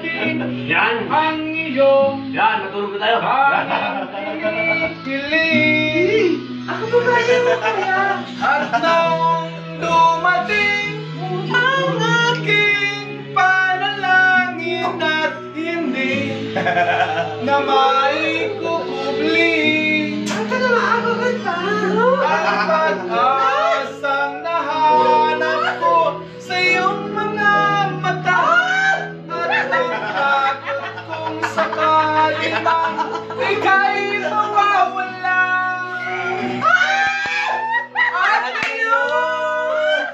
natin Yan! ang iyong Yan! Matulog na tayo! kilig. Ako ba kaya mo kaya? At nang dumating ang aking panalangin at hindi na maikukubli Ang ka naman ako kanta. ang pag-asang nahanap ko sa iyong mga mata at ang takot kung sakali mang ika'y mawawala. At ngayon,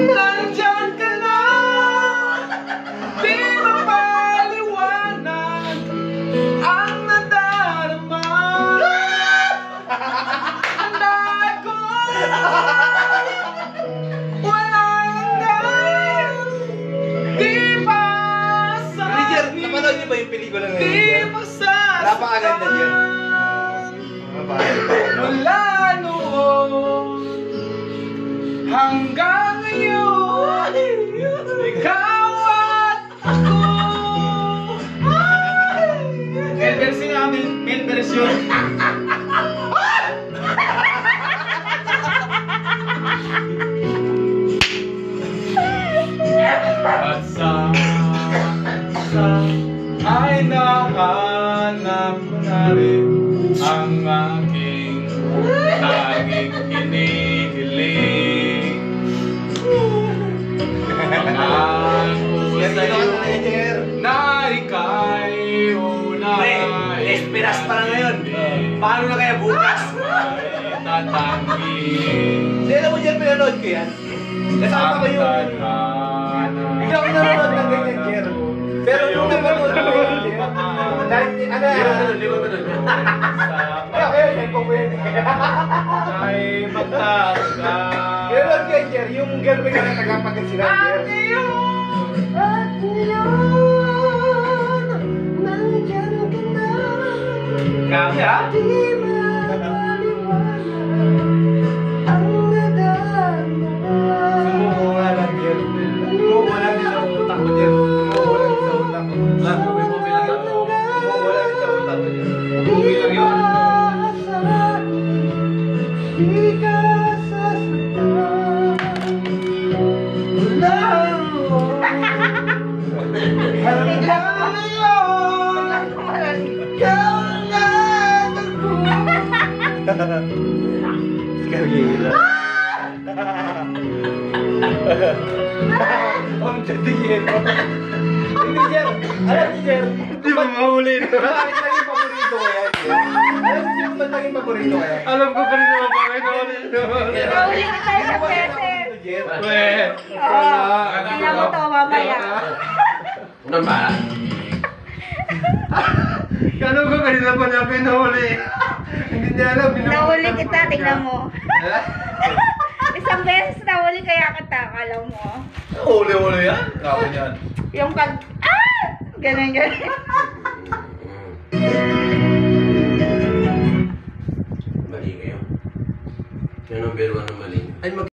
nandyan ka na, di mapaliwanag ang nadarama. Ang dahil ko walang hanggan, di pa Manager, sabi, napanood niyo ba yung pelikula na di yun? pa sasaktan. Napakaganda niya. Mula noon hanggang ngayon, ikaw at ako. Male version namin, male version. At sa ay nahanap ko na rin ang aking tanging kinikilig. Pangako sa'yo na ika'y unay. Esperas pa lang ngayon. Paano na kaya bukas? Ay tatanggi. Hindi, alam mo dyan, pinanood ko yan. Kasama ko yung... Hindi ako nanonood ng ganyan, Jer. Pero kung napanood ko yun, Jer, dahil, ano yan? Hindi ko ganun. Kaya kayo, cellphone ko yan. Ay magtagal. Pinanood ko yan, Jer, yung girlfriend ka na tagapagan sila, Jer. At ngayon, nandyan ka na. Kaya? Di mapaliwanag ang nadarama. Sumuko nga lang, Jer. Sumuko lang din sa utak ko, Jer. Sumuko lang din sa utak ko. Movie lang yun. Sumuko lang din sa utak ko, Jer. Movie lang yun. Di ka sasaktan. Wala. Hanggang ngayon, ikaw na ako. Si Cargila. Ang tatigin mo. Hindi, Jer. Alam niyo, Jer. Di ba mahuli na? Bakit naging paborito ko yan, Jer? Alam niyo yung ba't naging paborito ko yan? Alam ko pa rin naman bakit mahuli na. Nahuli ka tayo sa beses. Jer. Weh. Tingnan mo to mamaya. Unang bala. Alam ko kanina pa niya pinahuli. Hindi niya alam. Nahuli kita, tingnan mo. Isang beses nahuli kaya kita, akala mo. Huli-huli yan. Kawan yan. Yung pag, ganun, ganun. Mali kayo. Yan ang biruan ng mali. Ay,